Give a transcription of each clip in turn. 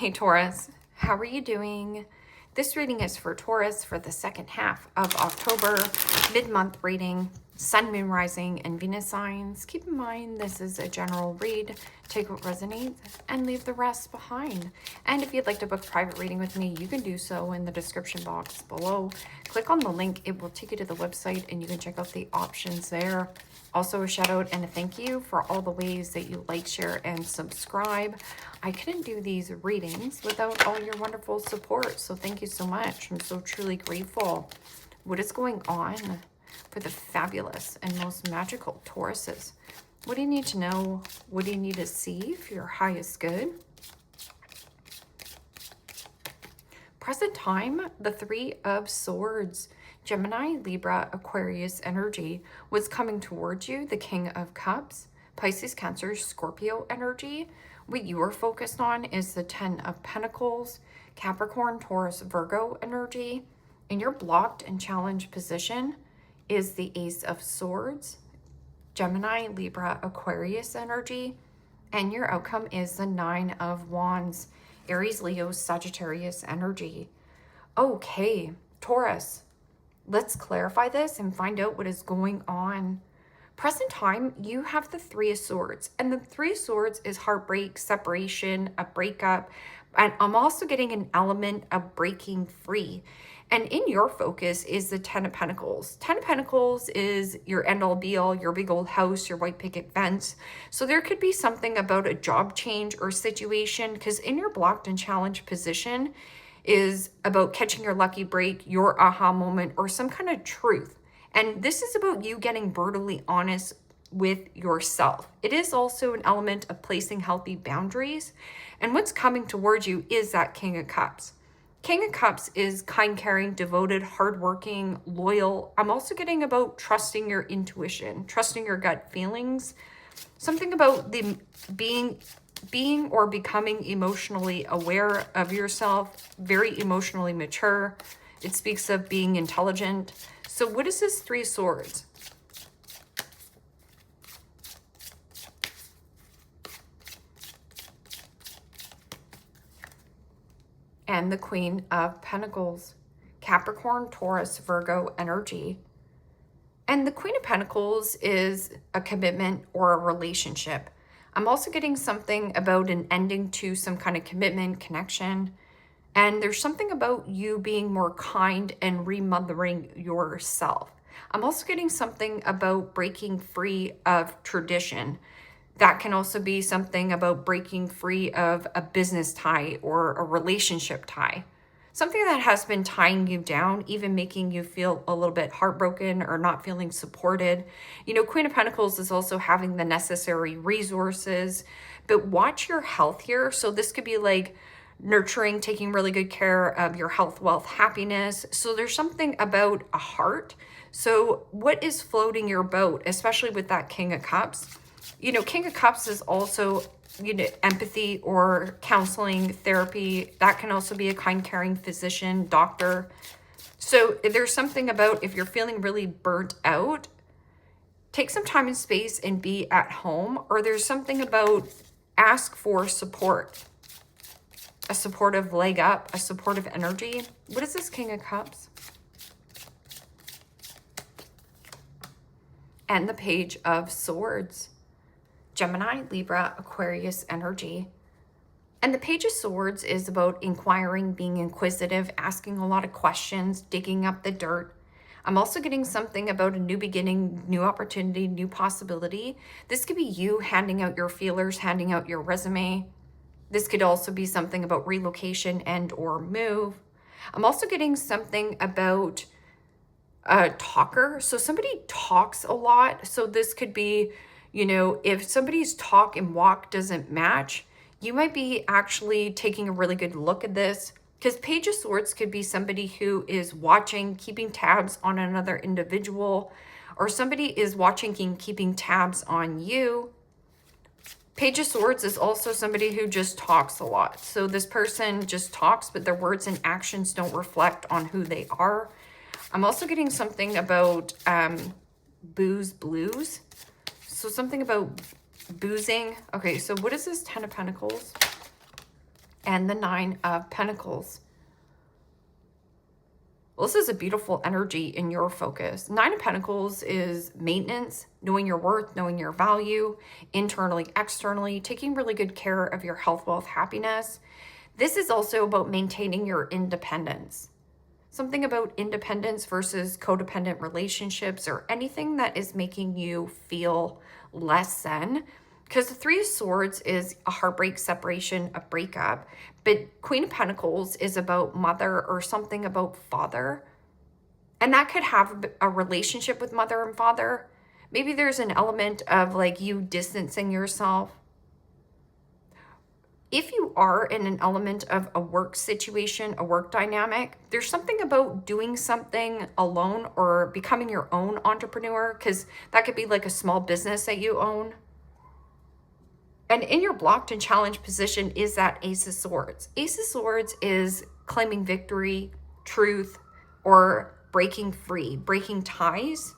Hey Taurus, how are you doing? This reading is for Taurus for the second half of October, mid-month reading, Sun, Moon, Rising, and Venus signs. Keep in mind this is a general read. Take what resonates and leave the rest behind. And if you'd like to book a private reading with me, you can do so in the description box below. Click on the link. It will take you to the website and you can check out the options there. Also a shout out and a thank you for all the ways that you like, share, and subscribe. I couldn't do these readings without all your wonderful support, so thank you so much. I'm so truly grateful. What is going on for the fabulous and most magical Tauruses? What do you need to know? What do you need to see for your highest good? Present time, the Three of Swords. Gemini, Libra, Aquarius energy was coming towards you. The King of Cups, Pisces, Cancer, Scorpio energy. What you are focused on is the Ten of Pentacles, Capricorn, Taurus, Virgo energy. And your blocked and challenged position is the Ace of Swords, Gemini, Libra, Aquarius energy. And your outcome is the Nine of Wands, Aries, Leo, Sagittarius energy. Okay, Taurus. Let's clarify this and find out what is going on. Present time, you have the Three of Swords. And the Three of Swords is heartbreak, separation, a breakup. And I'm also getting an element of breaking free. And in your focus is the Ten of Pentacles. Ten of Pentacles is your end-all be-all, your big old house, your white picket fence. So there could be something about a job change or situation, because in your blocked and challenged position is about catching your lucky break, your aha moment, or some kind of truth. And this is about you getting brutally honest with yourself. It is also an element of placing healthy boundaries. And what's coming towards you is that King of Cups. King of Cups is kind, caring, devoted, hardworking, loyal. I'm also getting about trusting your intuition, trusting your gut feelings. Something about the being or becoming emotionally aware of yourself, very emotionally mature. It speaks of being intelligent. So what is this Three of Swords? And the Queen of Pentacles, Capricorn, Taurus, Virgo energy. And the Queen of Pentacles is a commitment or a relationship. I'm also getting something about an ending to some kind of commitment, connection. And there's something about you being more kind and remothering yourself. I'm also getting something about breaking free of tradition. That can also be something about breaking free of a business tie or a relationship tie. Something that has been tying you down, even making you feel a little bit heartbroken or not feeling supported. You know, Queen of Pentacles is also having the necessary resources, but watch your health here. So this could be like nurturing, taking really good care of your health, wealth, happiness. So there's something about a heart. So what is floating your boat, especially with that King of Cups? You know, King of Cups is also, you know, empathy or counseling, therapy. That can also be a kind, caring physician, doctor. So there's something about if you're feeling really burnt out, take some time and space and be at home. Or there's something about ask for support, a supportive leg up, a supportive energy. What is this King of Cups? And the Page of Swords. Gemini, Libra, Aquarius energy. And the Page of Swords is about inquiring, being inquisitive, asking a lot of questions, digging up the dirt. I'm also getting something about a new beginning, new opportunity, new possibility. This could be you handing out your feelers, handing out your resume. This could also be something about relocation and or move. I'm also getting something about a talker. So somebody talks a lot. So this could be, you know, if somebody's talk and walk doesn't match, you might be actually taking a really good look at this, because Page of Swords could be somebody who is watching, keeping tabs on another individual, or somebody is watching and keeping tabs on you. Page of Swords is also somebody who just talks a lot. So this person just talks, but their words and actions don't reflect on who they are. I'm also getting something about booze, blues. So something about boozing. Okay, so what is this Ten of Pentacles? and the Nine of Pentacles. Well, this is a beautiful energy in your focus. Nine of Pentacles is maintenance, knowing your worth, knowing your value, internally, externally, taking really good care of your health, wealth, happiness. This is also about maintaining your independence. Something about independence versus codependent relationships or anything that is making you feel less than. Because the Three of Swords is a heartbreak, separation, a breakup. But Queen of Pentacles is about mother or something about father. And that could have a relationship with mother and father. Maybe there's an element of like you distancing yourself. If you are in an element of a work situation, a work dynamic, there's something about doing something alone or becoming your own entrepreneur, because that could be like a small business that you own. And in your blocked and challenged position is that Ace of Swords. Ace of Swords is claiming victory, truth, or breaking free, breaking ties.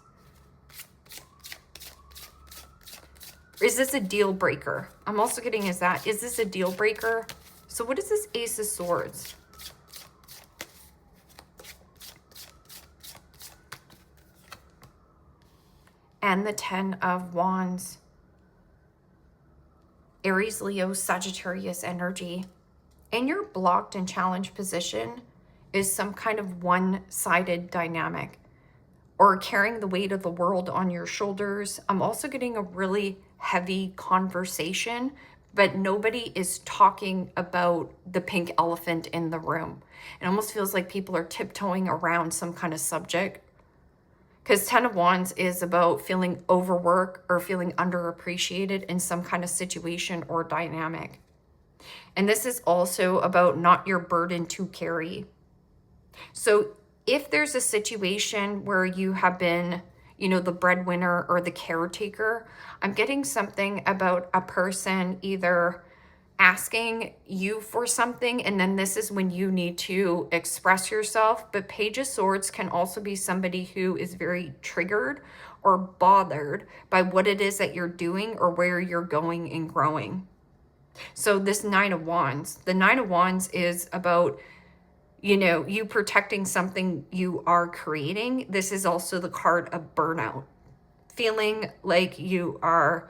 Is this a deal breaker? I'm also getting is this a deal breaker? So what is this Ace of Swords? And the Ten of Wands. Aries, Leo, Sagittarius energy. In your blocked and challenged position is some kind of one-sided dynamic or carrying the weight of the world on your shoulders. I'm also getting a really heavy conversation, but nobody is talking about the pink elephant in the room. It almost feels like people are tiptoeing around some kind of subject. Because Ten of Wands is about feeling overworked or feeling underappreciated in some kind of situation or dynamic. And this is also about not your burden to carry. So if there's a situation where you have been, you know, the breadwinner or the caretaker, I'm getting something about a person either asking you for something, and then this is when you need to express yourself. But Page of Swords can also be somebody who is very triggered or bothered by what it is that you're doing or where you're going and growing. So this Nine of Wands, the Nine of Wands is about, you know, you protecting something you are creating. This is also the card of burnout, feeling like you are,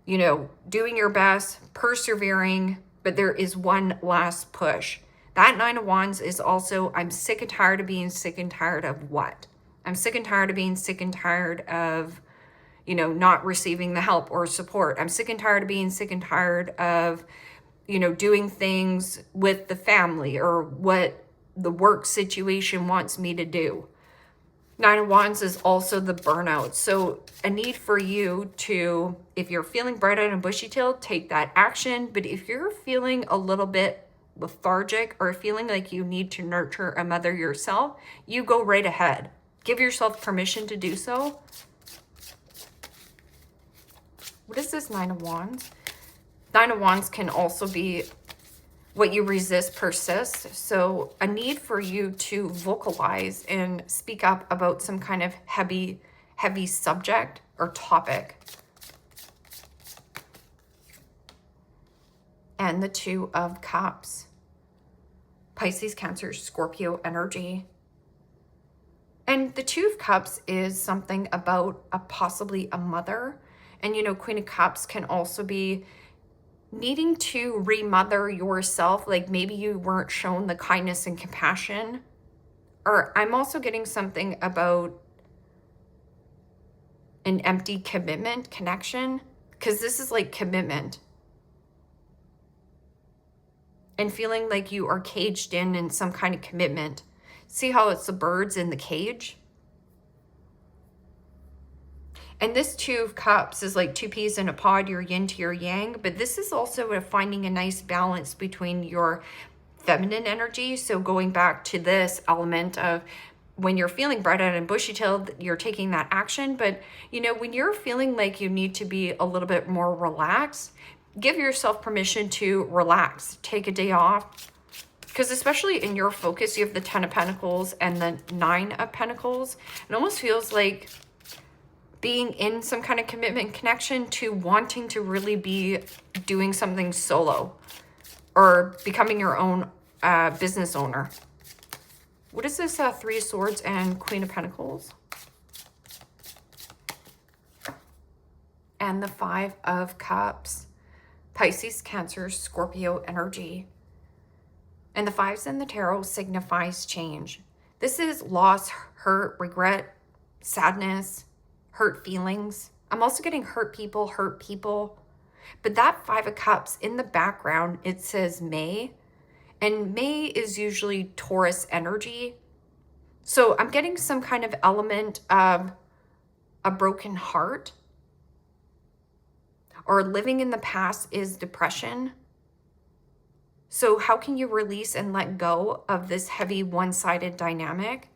you know, doing your best, persevering, but there is one last push. That Nine of Wands is also, I'm sick and tired of being sick and tired of what? I'm sick and tired of being sick and tired of, you know, not receiving the help or support. I'm sick and tired of being sick and tired of, you know, doing things with the family or what the work situation wants me to do. Nine of Wands is also the burnout. So a need for you to, if you're feeling bright-eyed and bushy-tailed, take that action. But if you're feeling a little bit lethargic or feeling like you need to nurture a mother yourself, you go right ahead. Give yourself permission to do so. What is this Nine of Wands? Nine of Wands can also be what you resist persists. So a need for you to vocalize and speak up about some kind of heavy subject or topic. And the Two of Cups. Pisces, Cancer, Scorpio energy. And the Two of Cups is something about possibly a mother. And, you know, Queen of Cups can also be needing to remother yourself, like maybe you weren't shown the kindness and compassion. Or I'm also getting something about an empty commitment connection, because this is like commitment. And feeling like you are caged in some kind of commitment. See how it's the birds in the cage? And this Two of Cups is like two peas in a pod, your yin to your yang. But this is also finding a nice balance between your feminine energy. So going back to this element of when you're feeling bright-eyed and bushy-tailed, you're taking that action. But, you know, when you're feeling like you need to be a little bit more relaxed, give yourself permission to relax. Take a day off. Because especially in your focus, you have the Ten of Pentacles and the Nine of Pentacles. It almost feels like being in some kind of commitment connection to wanting to really be doing something solo. or becoming your own business owner. What is this Three of Swords and Queen of Pentacles? And the Five of Cups. Pisces, Cancer, Scorpio energy. And the fives in the tarot signifies change. This is loss, hurt, regret, sadness, hurt feelings. I'm also getting hurt people. But that Five of Cups in the background, it says May. And May is usually Taurus energy. So I'm getting some kind of element of a broken heart. Or living in the past is depression. So how can you release and let go of this heavy one-sided dynamic?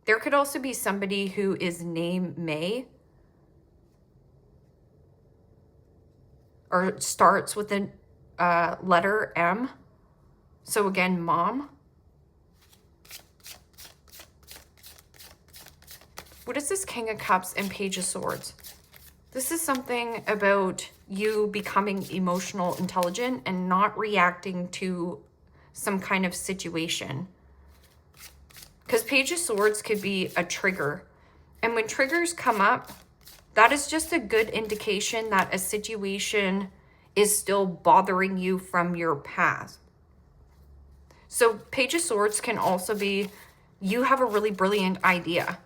There could also be somebody who is named May or starts with the letter M. So again, mom. What is this King of Cups and Page of Swords? This is something about you becoming emotional intelligent and not reacting to some kind of situation. Because Page of Swords could be a trigger. And when triggers come up, that is just a good indication that a situation is still bothering you from your past. So Page of Swords can also be you have a really brilliant idea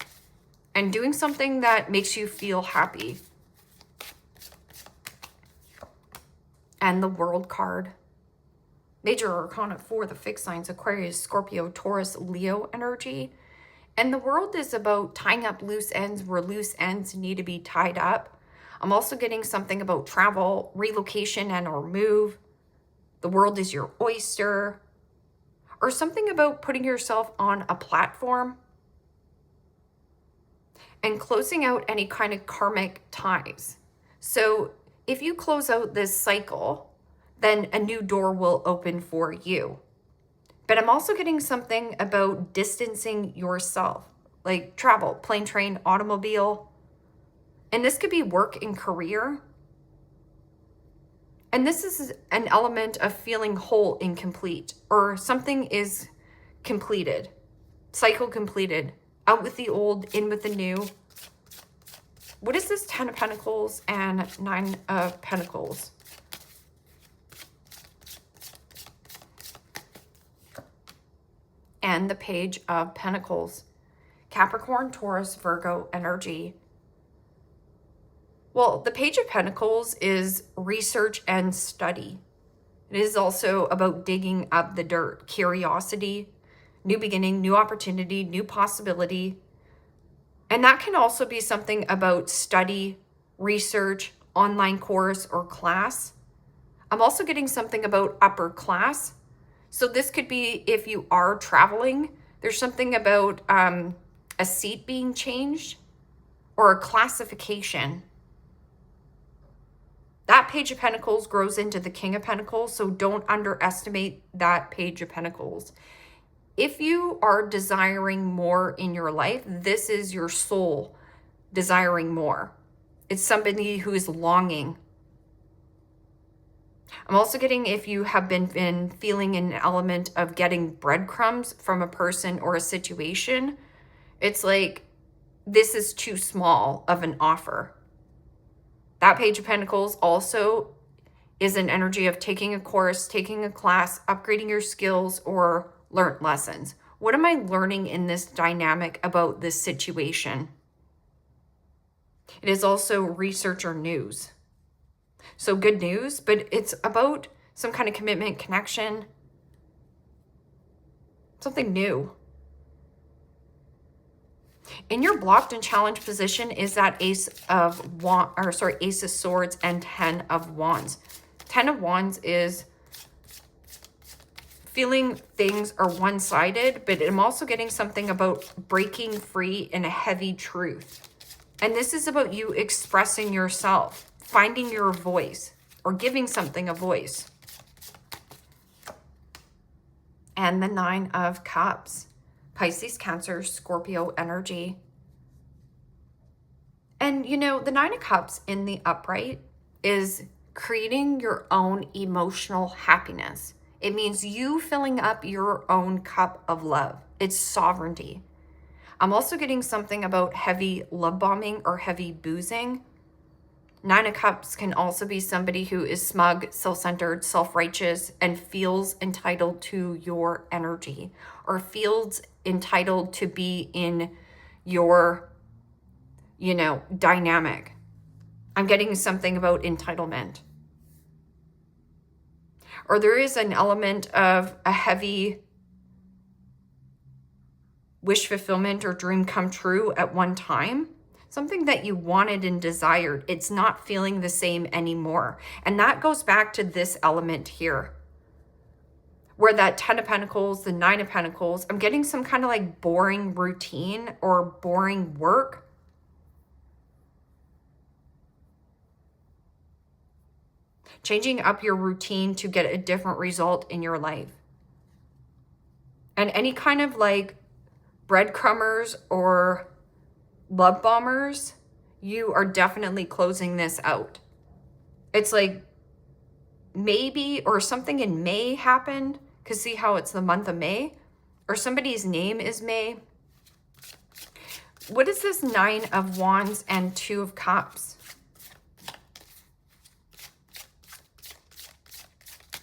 and doing something that makes you feel happy. And the World card. Major Arcana for the fixed signs, Aquarius, Scorpio, Taurus, Leo energy. And the World is about tying up loose ends where loose ends need to be tied up. I'm also getting something about travel, relocation, and or move. The world is your oyster. Or something about putting yourself on a platform. And closing out any kind of karmic ties. So if you close out this cycle, then a new door will open for you. But I'm also getting something about distancing yourself, like travel, plane, train, automobile. And this could be work and career. And this is an element of feeling whole and complete, or something is completed, cycle completed, out with the old, in with the new. What is this 10 of Pentacles and 9 of Pentacles? And the Page of Pentacles. Capricorn, Taurus, Virgo energy. Well, the Page of Pentacles is research and study. It is also about digging up the dirt, curiosity, new beginning, new opportunity, new possibility. And that can also be something about study, research, online course, or class. I'm also getting something about upper class. So this could be if you are traveling, there's something about a seat being changed or a classification. That Page of Pentacles grows into the King of Pentacles, so don't underestimate that Page of Pentacles. If you are desiring more in your life, this is your soul desiring more. It's somebody who is longing. I'm also getting if you have been feeling an element of getting breadcrumbs from a person or a situation, it's like this is too small of an offer. That Page of Pentacles also is an energy of taking a course, taking a class, upgrading your skills, or learned lessons. What am I learning in this dynamic about this situation? It is also research or news. So good news, but it's about some kind of commitment, connection, something new. In your blocked and challenged position is that Ace of Swords and 10 of Wands. 10 of Wands is feeling things are one-sided, but I'm also getting something about breaking free in a heavy truth. And this is about you expressing yourself, finding your voice, or giving something a voice. And the 9 of Cups. Pisces, Cancer, Scorpio energy. And you know, the 9 of Cups in the upright is creating your own emotional happiness. It means you filling up your own cup of love. It's sovereignty. I'm also getting something about heavy love bombing or heavy boozing. Nine of Cups can also be somebody who is smug, self-centered, self-righteous, and feels entitled to your energy, or feels entitled to be in your, dynamic. I'm getting something about entitlement. Or there is an element of a heavy wish fulfillment or dream come true at one time. Something that you wanted and desired, it's not feeling the same anymore. And that goes back to this element here, where that 10 of Pentacles, the 9 of Pentacles, I'm getting some kind of like boring routine or boring work. Changing up your routine to get a different result in your life. And any kind of like breadcrumbers or love bombers, you are definitely closing this out. It's like maybe, or something in May happened, because see how it's the month of May, or somebody's name is May. What is this 9 of Wands and 2 of Cups?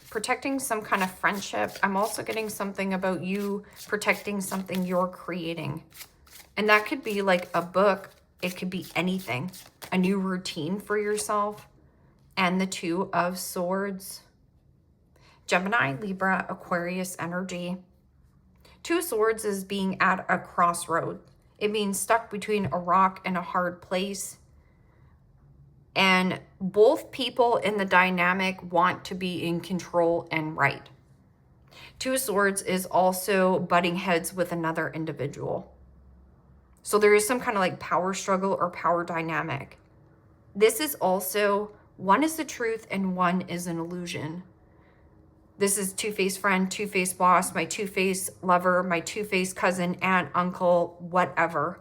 Protecting some kind of friendship. I'm also getting something about you protecting something you're creating. And that could be like a book. It could be anything. A new routine for yourself. And the 2 of Swords. Gemini, Libra, Aquarius energy. 2 of Swords is being at a crossroad. It means stuck between a rock and a hard place. And both people in the dynamic want to be in control and right. 2 of Swords is also butting heads with another individual. So there is some kind of like power struggle or power dynamic. This is also, one is the truth and one is an illusion. This is two-faced friend, two-faced boss, my two-faced lover, my two-faced cousin, aunt, uncle, whatever.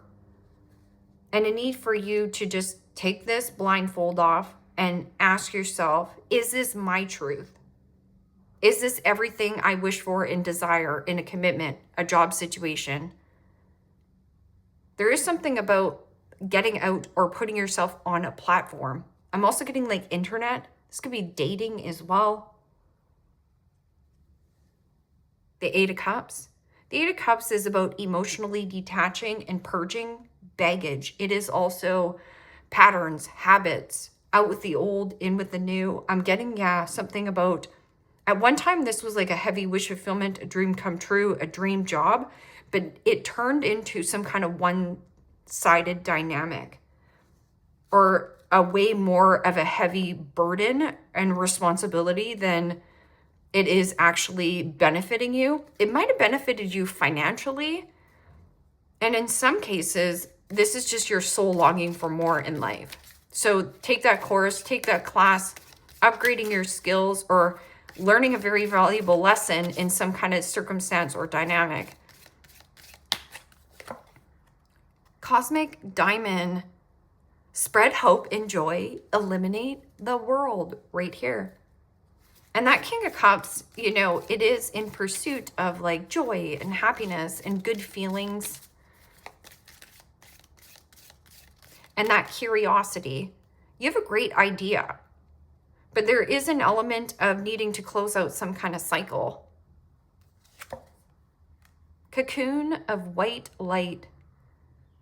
And a need for you to just take this blindfold off and ask yourself, is this my truth? Is this everything I wish for and desire in a commitment, a job situation? There is something about getting out or putting yourself on a platform. I'm also getting like internet. This could be dating as well. The 8 of Cups. The 8 of Cups is about emotionally detaching and purging baggage. It is also patterns, habits, out with the old, in with the new. I'm getting, something about, at one time, this was like a heavy wish fulfillment, a dream come true, a dream job, but it turned into some kind of one-sided dynamic, or a way more of a heavy burden and responsibility than it is actually benefiting you. It might have benefited you financially, and in some cases, this is just your soul longing for more in life. So take that course, take that class, upgrading your skills, or learning a very valuable lesson in some kind of circumstance or dynamic. Cosmic Diamond, spread hope and joy, eliminate the world, right here. And that King of Cups, it is in pursuit of like joy and happiness and good feelings. And that curiosity. You have a great idea, but there is an element of needing to close out some kind of cycle. Cocoon of white light.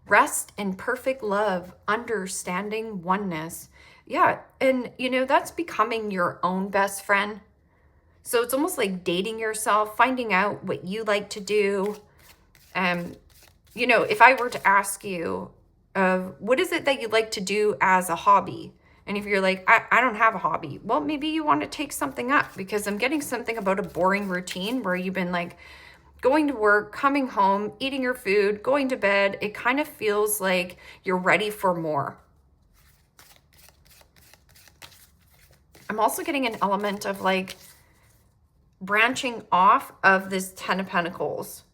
Rest in perfect love, understanding, oneness. Yeah, and that's becoming your own best friend. So it's almost like dating yourself, finding out what you like to do. If I were to ask you, what is it that you like to do as a hobby? And if you're like, I don't have a hobby, well, maybe you want to take something up, because I'm getting something about a boring routine where you've been like going to work, coming home, eating your food, going to bed. It kind of feels like you're ready for more. I'm also getting an element of like branching off of this 10 of Pentacles,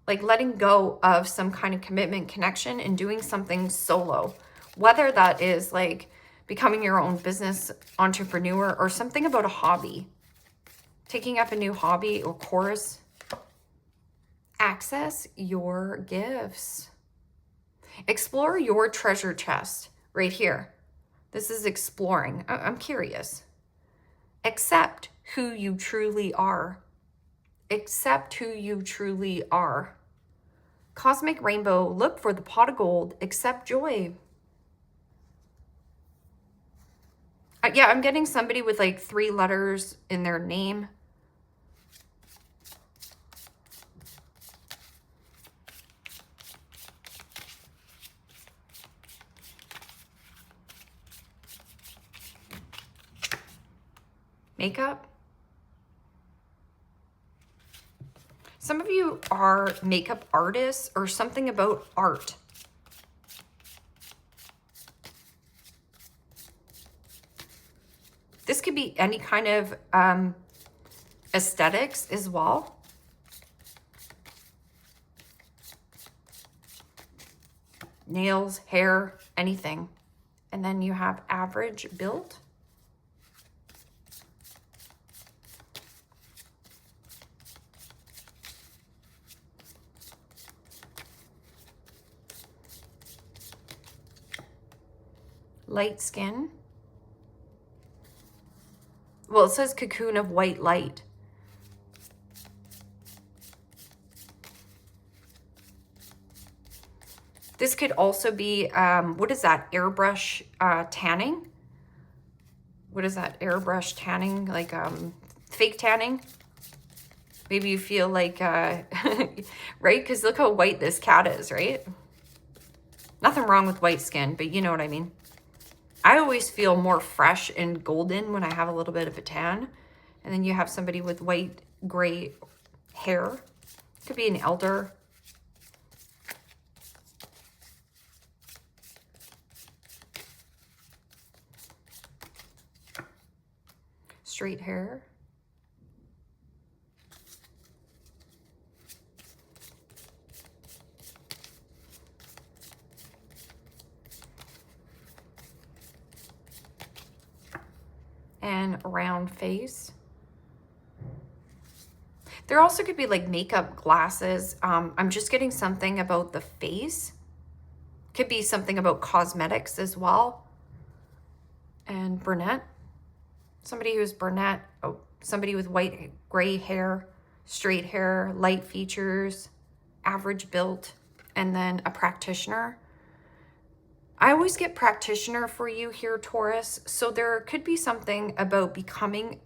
like letting go of some kind of commitment, connection, and doing something solo, whether that is like becoming your own business entrepreneur or something about a hobby. taking up a new hobby or course. Access your gifts. Explore your treasure chest right here. This is exploring. I'm curious. Accept who you truly are. Accept who you truly are. Cosmic rainbow, look for the pot of gold. Accept joy. Yeah, I'm getting somebody with like 3 letters in their name. Makeup. Some of you are makeup artists or something about art. This could be any kind of aesthetics as well. Nails, hair, anything. And then you have average build. Light skin. Well, it says cocoon of white light. This could also be, what is that? Airbrush tanning? What is that? Airbrush tanning? Like fake tanning? Maybe you feel like, right? Because look how white this cat is, right? Nothing wrong with white skin, but you know what I mean. I always feel more fresh and golden when I have a little bit of a tan. And then you have somebody with white, gray hair. Could be an elder. Straight hair. And round face. There also could be like makeup glasses. I'm just getting something about the face. Could be something about cosmetics as well. And brunette. Somebody who's brunette. Oh, somebody with white, gray hair, straight hair, light features, average built, and then a practitioner. I always get practitioner for you here, Taurus. So there could be something about becoming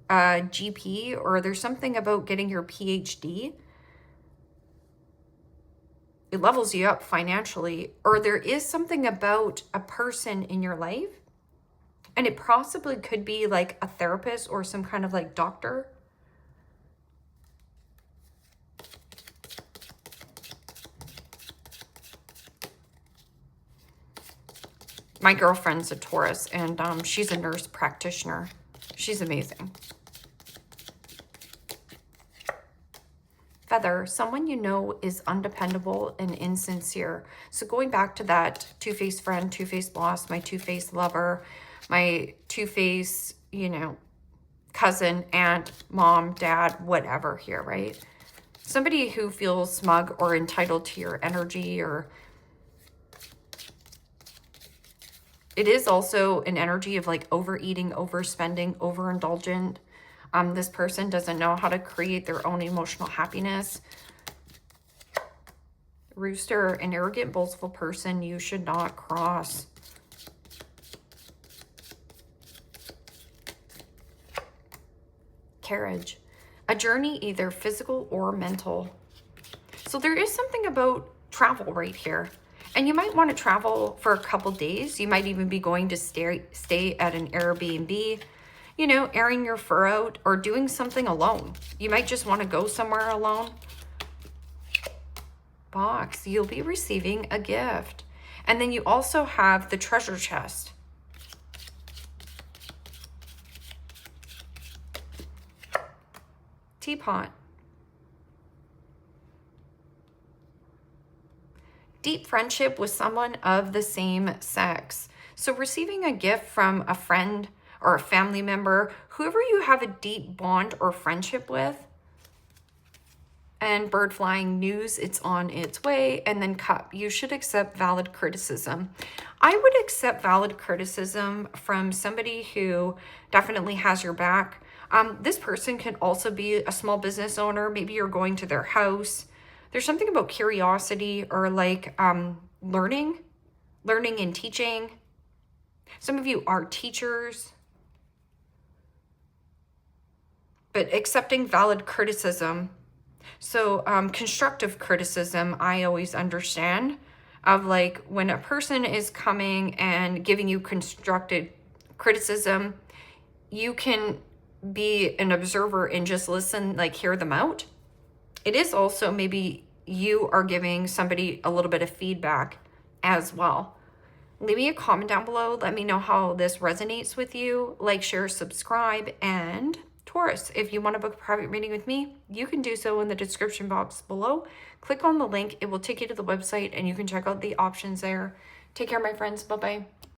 a GP, or there's something about getting your PhD. It levels you up financially, or there is something about a person in your life. And it possibly could be like a therapist or some kind of like doctor. My girlfriend's a Taurus, and she's a nurse practitioner. She's amazing. Feather, someone you know is undependable and insincere. So going back to that two-faced friend, two-faced boss, my two-faced lover, my two-faced, you know, cousin, aunt, mom, dad, whatever here, right? Somebody who feels smug or entitled to your energy, or it is also an energy of like overeating, overspending, overindulgent. This person doesn't know how to create their own emotional happiness. Rooster, an arrogant, boastful person you should not cross. Carriage, a journey either physical or mental. So there is something about travel right here. And you might want to travel for a couple days. You might even be going to stay at an Airbnb, you know, airing your fur out, or doing something alone. You might just want to go somewhere alone. Box, you'll be receiving a gift. And then you also have the treasure chest. Teapot. Deep friendship with someone of the same sex. So receiving a gift from a friend or a family member, whoever you have a deep bond or friendship with. And bird flying news, it's on its way. And then Cup, you should accept valid criticism. I would accept valid criticism from somebody who definitely has your back. This person can also be a small business owner. Maybe you're going to their house. There's something about curiosity or like learning and teaching. Some of you are teachers. But accepting valid criticism. So constructive criticism, I always understand, of like when a person is coming and giving you constructive criticism, you can be an observer and just listen, like hear them out. It is also maybe you are giving somebody a little bit of feedback as well. Leave me a comment down below. Let me know how this resonates with you. Like, share, subscribe, and Taurus, if you want to book a private reading with me, you can do so in the description box below. Click on the link. It will take you to the website and you can check out the options there. Take care, my friends. Bye-bye.